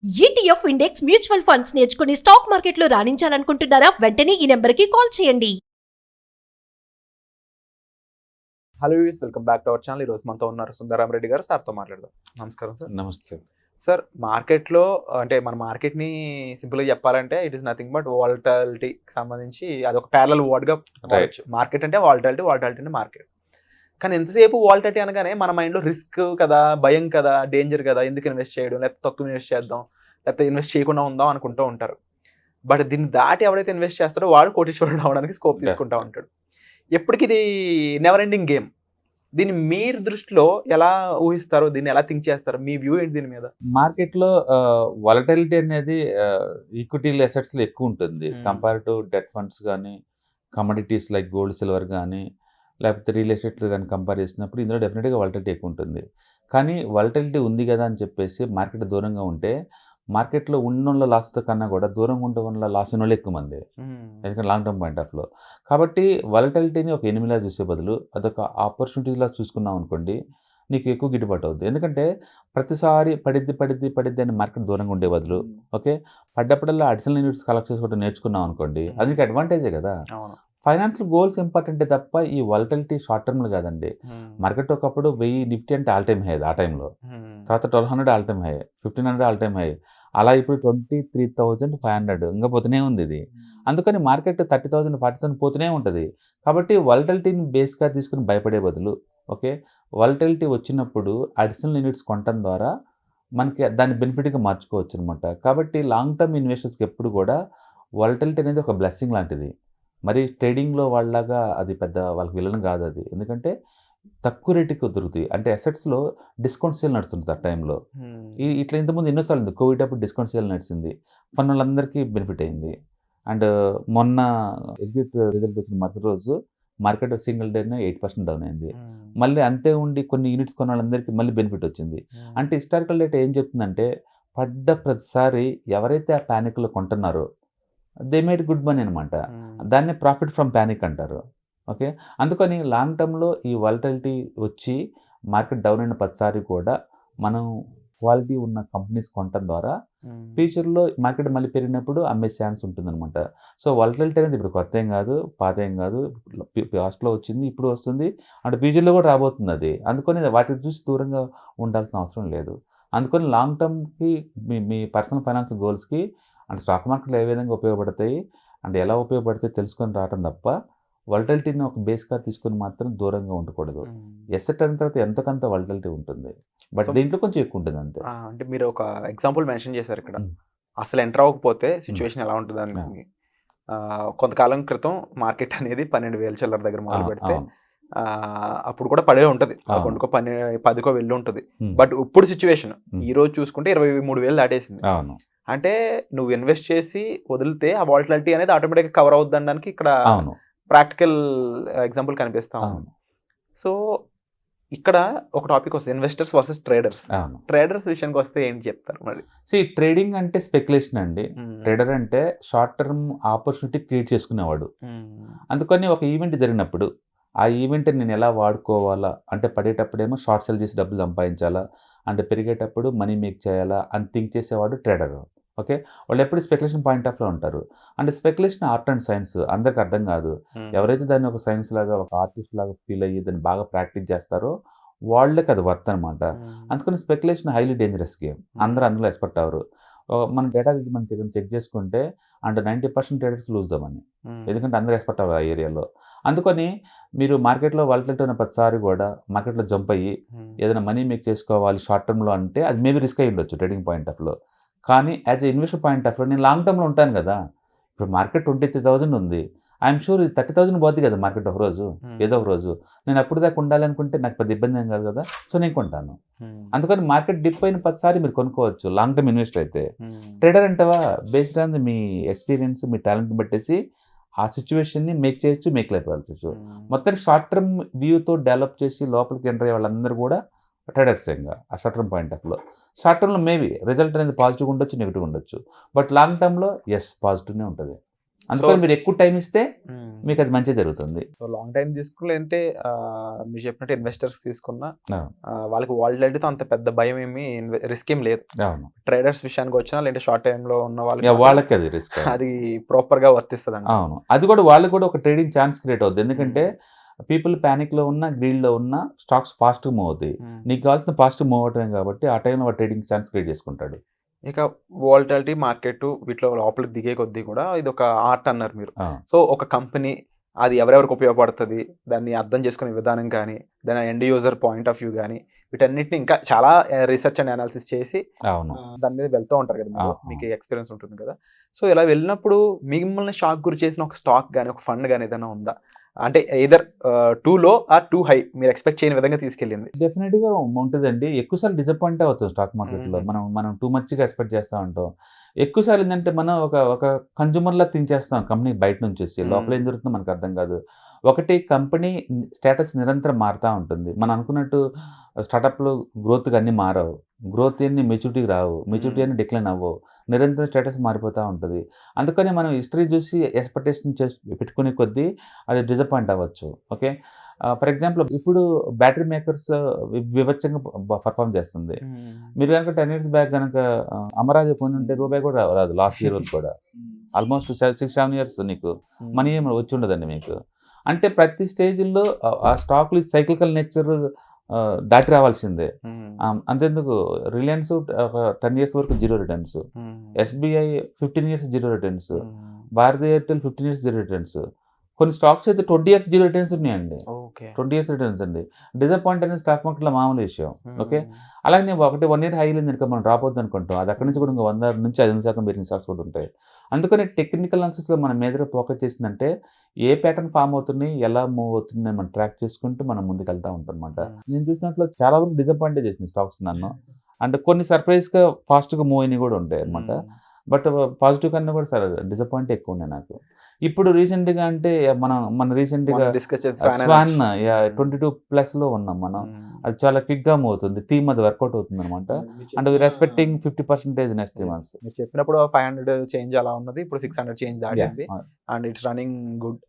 ETF index mutual funds నేర్చుకుని stock మార్కెట్లో రాణించాలనుకుంటున్నారా? వెంటనే ఈ నెంబర్కి కాల్ చేయండి. Hello views, welcome back to our channel. ఈరోజు మనతో ఉన్నారు సుందరం రెడ్డి గారు. సార్తో మాట్లాడదాం. నమస్కారం సార్. నమస్తే సార్, మార్కెట్లో అంటే మన మార్కెట్ని సింపుల్గా చెప్పాలంటే ఇట్ ఈస్ నథింగ్ బట్ వాలటాలిటీకి సంబంధించి అదొక ప్యారలల్ వర్డ్గా వాడచ్చు. మార్కెట్ అంటే వాలటాలిటీ, వాలటాలిటీ అంటే మార్కెట్. కానీ ఎంతసేపు వాలటాలిటీ అనగానే మన మైండ్లో రిస్క్ కదా, భయం కదా, డేంజర్ కదా, ఎందుకు ఇన్వెస్ట్ చేయడం, లేకపోతే తక్కువ ఇన్వెస్ట్ చేద్దాం, లేకపోతే ఇన్వెస్ట్ చేయకుండా ఉందాం అనుకుంటూ ఉంటారు. బట్ దీన్ని దాటి ఎవరైతే ఇన్వెస్ట్ చేస్తారో వాడు కోటీశ్వరుడు అవడానికి స్కోప్ తీసుకుంటూ ఉంటాడు. ఎప్పటికి ఇది నెవర్ ఎండింగ్ గేమ్. దీన్ని మీరు దృష్టిలో ఎలా ఊహిస్తారు? దీన్ని ఎలా థింక్ చేస్తారు? మీ వ్యూ ఏంటి దీని మీద? మార్కెట్లో వాలటిలిటీ అనేది ఈక్విటీ అసెట్స్లో ఎక్కువ ఉంటుంది కంపేర్ టు డెట్ ఫండ్స్ కానీ, కమోడిటీస్ లైక్ గోల్డ్ సిల్వర్ కానీ, లేకపోతే రియల్ ఎస్టేట్ కానీ కంపేర్ చేసినప్పుడు ఇందులో డెఫినెట్గా వాలటిలిటీ ఎక్కువ ఉంటుంది. కానీ వాలటిలిటీ ఉంది కదా అని చెప్పేసి మార్కెట్ దూరంగా ఉంటే మార్కెట్లో ఉన్న లాస్తో కన్నా కూడా దూరంగా ఉండే వల్ల లాస్ అయిన వాళ్ళు ఎక్కువ మంది, ఎందుకంటే లాంగ్ టర్మ్ పాయింట్ ఆఫ్లో. కాబట్టి వాలటిలిటీని ఒక ఎనిమిలా చూసే బదులు అదొక ఆపర్చునిటీలా చూసుకున్నాం అనుకోండి, నీకు ఎక్కువ గిట్టుబాటు అవుద్ది. ఎందుకంటే ప్రతిసారి పడిద్ది అని మార్కెట్ దూరంగా ఉండే బదులు ఓకే పడ్డప్పుడల్లా అడిషనల్ యూనిట్స్ కలెక్ట్ చేసుకోవడం నేర్చుకున్నాం అనుకోండి, అది నీకు అడ్వాంటేజే కదా. ఫైనాన్షియల్ గోల్స్ ఇంపార్టెంటే తప్ప ఈ వాలటిలిటీ షార్ట్ టర్మ్లో కాదండి. మార్కెట్ ఒకప్పుడు 1000 నిఫ్టీ అంటే ఆల్ టైమ్ హై ఆ టైంలో, తర్వాత 1200 all time high, 1500 all time high, అలా ఇప్పుడు 23,500 ఇంకా పోతూనే ఉంది ఇది. అందుకని మార్కెట్ 30,000 40,000 పోతూనే ఉంటుంది. కాబట్టి వాలటిలిటీని బేస్గా తీసుకుని భయపడే బదులు ఓకే వాలటిలిటీ వచ్చినప్పుడు అడిషనల్ యూనిట్స్ కొనటం ద్వారా మనకి దాన్ని బెనిఫిట్గా మార్చుకోవచ్చు అనమాట. కాబట్టి లాంగ్ టర్మ్ ఇన్వెస్టర్స్కి ఎప్పుడు కూడా వాలటిలిటీ అనేది ఒక బ్లెస్సింగ్ లాంటిది. మరి ట్రేడింగ్లో వాళ్ళలాగా అది పెద్ద వాళ్ళకి విలన్ కాదు అది. ఎందుకంటే తక్కువ రేటుకి దొరుకుతాయి. అంటే అసెట్స్లో డిస్కౌంట్ సేల్ నడుస్తుంది ఆ టైంలో. ఇట్లా ఇంతకుముందు ఎన్నోసార్లు ఉంది. కోవిడ్ అప్పుడు డిస్కౌంట్ సేల్ నడిచింది, మన వాళ్ళందరికీ బెనిఫిట్ అయింది. అండ్ మొన్న ఎగ్జిట్ రిజల్ట్ వచ్చిన మరుసటి రోజు మార్కెట్ సింగిల్ డేనే 8% డౌన్ అయింది. మళ్ళీ అంతే ఉండి కొన్ని యూనిట్స్ కొన్న వాళ్ళందరికీ మళ్ళీ బెనిఫిట్ వచ్చింది. అంటే హిస్టారికల్ డేటా ఏం చెప్తుందంటే పడ్డ ప్రతిసారి ఎవరైతే ఆ ప్యానిక్లో కొంటున్నారో దే మేడ్ గుడ్ మనీ అనమాట. దాన్ని ప్రాఫిట్ ఫ్రమ్ ప్యానిక్ అంటారు. ఓకే, అందుకని లాంగ్ టర్మ్లో ఈ వాలటిలిటీ వచ్చి మార్కెట్ డౌన్ అయిన ప్రతిసారి కూడా మనం క్వాలిటీ ఉన్న కంపెనీస్ కొనటం ద్వారా ఫ్యూచర్లో మార్కెట్ మళ్ళీ పెరిగినప్పుడు అమ్మే ఛాన్స్ ఉంటుందన్నమాట. సో వాలటిలిటీ అనేది ఇప్పుడు కొత్త ఏం కాదు, పాత ఏం కాదు, పాస్ట్లో వచ్చింది, ఇప్పుడు వస్తుంది, అంటే ఫ్యూచర్లో కూడా రాబోతుంది అది. అందుకని వాటిని చూసి దూరంగా ఉండాల్సిన అవసరం లేదు. అందుకని లాంగ్ టర్మ్కి మీ పర్సనల్ ఫైనాన్స్ గోల్స్కి అంటే స్టాక్ మార్కెట్లో ఏ విధంగా ఉపయోగపడతాయి అంటే ఎలా ఉపయోగపడతాయి తెలుసుకొని రావడం తప్ప వాలటిలిటీని ఒక బేస్గా తీసుకొని మాత్రం దూరంగా ఉండకూడదు. ఎసెట్ అయిన తర్వాత ఎంతకంత వాలటిలిటీ ఉంటుంది, బట్ దీంట్లో కొంచెం ఎక్కువ ఉంటుంది అంతే. అంటే మీరు ఒక ఎగ్జాంపుల్ మెన్షన్ చేశారు ఇక్కడ, అసలు ఎంటర్ అవ్వకపోతే సిచ్యువేషన్ ఎలా ఉంటుంది అని. కొంతకాలం క్రితం మార్కెట్ అనేది 12,000 చిల్లర దగ్గర మొదలు పెడితే అప్పుడు కూడా పడే ఉంటుంది, 11కో 10కో వెళ్ళి ఉంటుంది. బట్ ఇప్పుడు సిచ్యువేషన్ ఈ రోజు చూసుకుంటే 23,000 దాటేసింది. అంటే నువ్వు ఇన్వెస్ట్ చేసి వదిలితే ఆ వాలటిలిటీ అనేది ఆటోమేటిక్గా కవర్ అవుద్ది అనడానికి ఇక్కడ ప్రాక్టికల్ ఎగ్జాంపుల్ కనిపిస్తా ఉంది. సో ఇక్కడ ఒక టాపిక్ వస్తుంది, ఇన్వెస్టర్స్ వర్సెస్ ట్రేడర్స్. ట్రేడర్స్ విషయానికి వస్తే ఏంటి చెప్తారు మరి? ట్రేడింగ్ అంటే స్పెక్యులేషన్ అండి. ట్రేడర్ అంటే షార్ట్ టర్మ్ ఆపర్చునిటీ క్రియేట్ చేసుకునేవాడు. అందుకని ఒక ఈవెంట్ జరిగినప్పుడు ఆ ఈవెంట్ నేను ఎలా వాడుకోవాలా అంటే పడేటప్పుడేమో షార్ట్ సెల్ చేసి డబ్బులు సంపాదించాలా, అంటే పెరిగేటప్పుడు మనీ మేక్ చేయాలా అని థింక్ చేసేవాడు ట్రేడర్. ఓకే, వాళ్ళు ఎప్పుడు స్పెక్యులేషన్ పాయింట్ ఆఫ్లో ఉంటారు. అంటే స్పెక్యులేషన్ ఆర్ట్ అండ్ సైన్స్, అందరికి అర్థం కాదు. ఎవరైతే దాన్ని ఒక సైన్స్ లాగా ఒక ఆర్టిస్ట్ లాగా ఫీల్ అయ్యి దాన్ని బాగా ప్రాక్టీస్ చేస్తారో వాళ్ళకి అది వర్త్ అనమాట. అందుకని స్పెక్యులేషన్ హైలీ డేంజరస్ గేమ్, అందరూ అందులో ఎక్స్పర్ట్ అవ్వరు. మన డేటా మనం చెక్ చేసుకుంటే అంటే 90% ట్రేడర్స్ లూజ్ దమని, ఎందుకంటే అందరూ ఎక్స్పర్ట్ అవ్వరు ఆ ఏరియాలో. అందుకని మీరు మార్కెట్లో వాలటిలిటీ ఉన్న ప్రతిసారి కూడా మార్కెట్లో జంప్ అయ్యి ఏదైనా మనీ మేక్ చేసుకోవాలి షార్ట్ టర్మ్లో అంటే అది మేబీ రిస్క్ అయ్యి ఉండొచ్చు ట్రేడింగ్ పాయింట్ ఆఫ్లో. కానీ యాజ్ ఎ ఇన్వెస్టర్ పాయింట్ ఆఫ్లో నేను లాంగ్ టర్మ్లో ఉంటాను కదా. ఇప్పుడు మార్కెట్ 23,000 ఉంది, ఐఎమ్ షూర్ ఇది 30,000 పోద్ది కదా మార్కెట్ ఒక రోజు, ఏదో ఒక రోజు. నేను అప్పుడు దాకా ఉండాలనుకుంటే నాకు పెద్ద ఇబ్బంది ఏం కాదు కదా, సో నేను కొంటాను. అందుకని మార్కెట్ డిప్ అయిన ప్రతిసారి మీరు కొనుక్కోవచ్చు లాంగ్ టర్మ్ ఇన్వెస్టర్ అయితే. ట్రేడర్ అంటావా బేస్డ్ ఆన్ మీ ఎక్స్పీరియన్స్, మీ టాలెంట్ బట్టేసి ఆ సిచ్యువేషన్ని మేక్ చేయొచ్చు, మేక్ లేకపోవచ్చు. మొత్తానికి షార్ట్ టర్మ్ వ్యూతో డెవలప్ చేసి లోపలికి ఎంటర్ అయ్యే వాళ్ళందరూ కూడా ట్రేడర్స్ ఇంకా ఆ షార్ట్ టర్మ్ పాయింట్ ఆఫ్లో. షార్ట్ టర్మ్లో మేబీ రిజల్ట్ అనేది పాజిటివ్ ఉండొచ్చు, నెగిటివ్ ఉండొచ్చు, బట్ లాంగ్ టర్మ్లో ఎస్ పాజిటివ్నే ఉంటుంది. అందుకని మీరు ఎక్కువ టైం ఇస్తే మీకు అది మంచిగా జరుగుతుంది. సో లాంగ్ టైం తీసుకుంటే మీరు చెప్పినట్టు ఇన్వెస్టర్స్ తీసుకున్నా అవును. వాళ్ళకి వాలటిలిటీతో అంత పెద్ద భయం ఏమి రిస్క్ ఏం లేదు. అవును. ట్రేడర్స్ విషయానికి వచ్చినా లేదంటే షార్ట్ టైమ్ లో ఉన్న వాళ్ళకి అది రిస్క్. అది ప్రాపర్ గా వర్తిస్తుంది. అవును, అది కూడా వాళ్ళకి కూడా ఒక ట్రేడింగ్ ఛాన్స్ క్రియేట్ అవుతుంది. ఎందుకంటే పీపుల్ ప్యానిక్ లో ఉన్న, గ్రీడ్ లో ఉన్న స్టాక్స్ పాజిటివ్ మూవ్ అవుతాయి. నీకు కావాల్సిన పాజిటివ్ మూవ్ అవటమే కాబట్టి ఆ టైంలో ట్రేడింగ్ ఛాన్స్ క్రియేట్ చేసుకుంటాడు. ఇక వాలటిలిటీ మార్కెట్ వీటిలో లోపలికి దిగే కొద్దీ కూడా ఇది ఒక ఆర్ట్ అన్నారు మీరు. సో ఒక కంపెనీ అది ఎవరెవరికి ఉపయోగపడుతుంది, దాన్ని అర్థం చేసుకునే విధానం కానీ, దాని end user point of view కానీ, వీటన్నిటిని ఇంకా చాలా రీసెర్చ్ అండ్ అనాలిసిస్ చేసి దాని మీద వెళ్తూ ఉంటారు కదా మీరు, మీకు ఎక్స్పీరియన్స్ ఉంటుంది కదా. సో ఇలా వెళ్ళినప్పుడు మిమ్మల్ని షాక్ గురి చేసిన ఒక స్టాక్ కానీ ఒక ఫండ్ కానీ ఏదైనా ఉందా? అంటే ఎయిదర్ టూ లో ఆర్ టూ హై, మీరు ఎక్స్పెక్ట్ చేయని విధంగా తీసుకెళ్ళింది. డెఫినెట్ గా ఉంటుందండి. ఎక్కువసార్లు డిసప్పాయింట్ అవుతుంది స్టాక్ మార్కెట్ లో. మనం టూ మచ్ గా ఎక్స్పెక్ట్ చేస్తూ ఉంటాం. ఎక్కువసార్లు ఏంటంటే మనం ఒక కన్జ్యూమర్ లా తించేస్తాం కంపెనీ బయట నుంచి వచ్చి. లోపల ఏం జరుగుతుందో మనకు అర్థం కాదు. ఒకటి, కంపెనీ స్టేటస్ నిరంతరం మారుతూ ఉంటుంది. మనం అనుకున్నట్టు స్టార్టప్లు గ్రోత్గా అన్ని మారవు, గ్రోత్ అన్ని మెచ్యూరిటీకి రావు, మెచ్యూరిటీ అన్ని డిక్లైన్ అవ్వవు, నిరంతరం స్టేటస్ మారిపోతూ ఉంటుంది. అందుకని మనం హిస్టరీ చూసి ఎక్స్పెక్టేషన్ పెట్టుకునే కొద్దీ అది డిసప్పాయింట్ అవ్వచ్చు. ఓకే, ఫర్ ఎగ్జాంపుల్ ఇప్పుడు బ్యాటరీ మేకర్స్ వివచ్చంగా పర్ఫామ్ చేస్తుంది. మీరు కనుక 10 years బ్యాక్ కనుక అమరాజు కొని ఉంటే రూపాయి కూడా రాదు. లాస్ట్ ఇయర్ కూడా ఆల్మోస్ట్ 6-7 years నీకు మనీ ఏమి వచ్చి ఉండదండి మీకు. అంటే ప్రతి స్టేజ్లో ఆ స్టాక్లు సైక్లికల్ నేచర్ దాటి రావాల్సిందే. అంతెందుకు రిలయన్స్ 10 years వరకు 0 returns, SBI 15 years 0 returns, Bharti Airtel 15 years 0 returns, కొన్ని స్టాక్స్ అయితే 20 years 0 returns ఉన్నాయండి. 20 years రిటర్న్స్ అండి. డిసప్పాయింట్ అనేది స్టాక్ మార్కెట్లో మామూలు విషయం. ఓకే, అలాగే ఒకటి 1 year హై వెళ్ళింది కనుక మనం డ్రాప్ అవుతుంది అనుకుంటాం, అది అక్కడి నుంచి కూడా ఇంకా 100 నుంచి 5% పెరిగిన స్టాక్స్ కూడా ఉంటాయి. అందుకని టెక్నికల్ అనాలిసిస్లో మనం మేజర్గా ఫోకస్ చేసిందంటే ఏ ప్యాటర్న్ ఫామ్ అవుతుంది, ఎలా మూవ్ అవుతుంది అని మనం ట్రాక్ చేసుకుంటూ మనం ముందుకు వెళ్తూ ఉంటాం అనమాట. నేను చూసినట్లు చాలా వరకు డిసప్పాయింట్ చేసింది స్టాక్స్ నన్ను. అంటే కొన్ని సర్ప్రైజ్గా ఫాస్ట్గా మూవ్ అయినవి కూడా ఉంటాయి అనమాట. బట్ పాజిటివ్ కన్నా కూడా సరే డిసప్పాయింట్ ఎక్కువ ఉన్నాయి నాకు. ఇప్పుడు రీసెంట్గా అంటే మన రీసెంట్గా స్వాన్ 22+ లో ఉన్నాం మనం. అది చాలా క్విక్గా మూవ్ అవుతుంది. థీమ్ అది వర్కౌట్ అవుతుంది అనమాట. And respecting 50% next 3 months. మీరు చెప్పినప్పుడు 500 చేంజ్ అలా ఉన్నది, ఇప్పుడు 600 చేంజ్ దాటింది. And it's running good.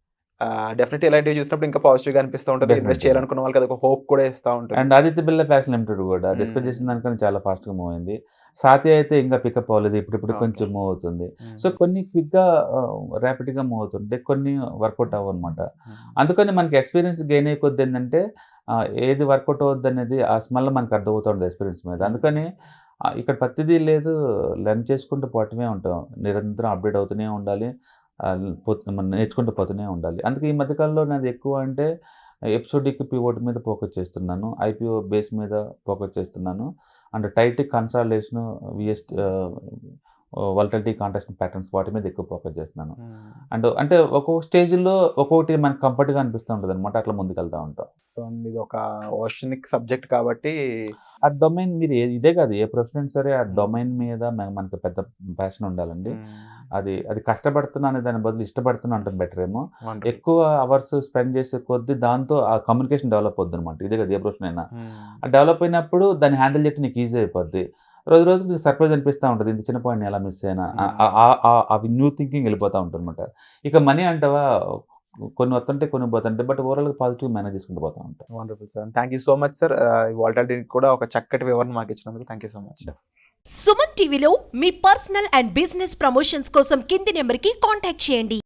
Definitely ఇలాంటివి చూసినప్పుడు ఇంకా పాజిటివ్ గా అనిపిస్తూ ఉంటుంది. ఇన్వెస్ట్ చేయాలనుకున్న వాళ్ళకి అది ఒక హోప్ కూడా ఇస్తూ ఉంటుంది. And Aditya Birla fashion limited కూడా డిస్కస్ చేసిన దానికన్నా చాలా ఫాస్ట్ గా మూవ్ అయింది. సాతి అయితే ఇంకా పికప్ అవ్వలేదు, ఇప్పుడు కొంచెం మూవ్ అవుతుంది. సో కొన్ని క్విక్ గా ర్యాపిడ్ గా మూవ్ అవుతుంటే కొన్ని వర్కౌట్ అవ్వనమాట. అందుకని మనకి ఎక్స్పీరియన్స్ గెయిన్ అయ్యే కొద్ది ఏంటంటే ఏది వర్కౌట్ అవుద్ది అనేది ఆ స్మెల్ మనకు అర్థమవుతుంది ఎక్స్పీరియన్స్ మీద. అందుకని ఇక్కడ ప్రతిదీ లేదు, లెర్న్ చేసుకుంటూ పోవటమే ఉంటాం, నిరంతరం అప్డేట్ అవుతూనే ఉండాలి, మనం నేర్చుకుంటూ పోతూనే ఉండాలి. అందుకే ఈ మధ్యకాలంలో నాది ఎక్కువ అంటే ఎపిసోడిక్ పివోట్ మీద ఫోకస్ చేస్తున్నాను, IPO బేస్ మీద ఫోకస్ చేస్తున్నాను, and tight consolidation, volatility contraction patterns వాటి మీద ఎక్కువ ఫోకస్ చేస్తున్నాను. అండ్ అంటే ఒక్కొక్క స్టేజ్లో ఒక్కొక్కటి మనకు కంఫర్ట్గా అనిపిస్తూ ఉంటుంది అనమాట, అట్లా ముందుకు వెళ్తూ ఉంటాం. సో ఇది ఒక ఓషనిక్ సబ్జెక్ట్ కాబట్టి ఆ డొమైన్ మీరు ఇదే కాదు ఏ ప్రొఫెషన్ సరే ఆ డొమైన్ మీద మనకు పెద్ద ప్యాషన్ ఉండాలండి. అది కష్టపడుతున్నా అనే దాని బదులు ఇష్టపడుతున్నా అంటే బెటర్ ఏమో. ఎక్కువ అవర్స్ స్పెండ్ చేసే కొద్దీ దాంతో ఆ కమ్యూనికేషన్ డెవలప్ అవుద్ది అనమాట. ఇదే కదా ఏ ప్రొఫెషన్ అయినా. ఆ డెవలప్ అయినప్పుడు దాన్ని హ్యాండిల్ చేయడం నీకు ఈజీ అయిపోద్ది. రోజుకి నీకు సర్ప్రైజ్ అనిపిస్తూ ఉంటుంది, ఇంత చిన్న పాయింట్ ఎలా మిస్ అయినా. అవి న్యూ థింకింగ్ వెళ్ళిపోతూ ఉంటుంది అనమాట. ఇక మనీ అంటావా కొన్ని వస్తుంటే కొన్ని పోతుంటే, బట్ ఓవరాల్గా పాజిటివ్ మేనేజ్ చేసుకుంటూ పోతూ ఉంటాం. Wonderful sir, thank you so much sir. Volatility కూడా ఒక చక్కటి వివరణ మాకు ఇచ్చినందుకు thank you so much. Suman టీవీలో మీ పర్సనల్ అండ్ బిజినెస్ ప్రమోషన్స్ కోసం కింది నెంబర్కి కాంటాక్ట్ చేయండి.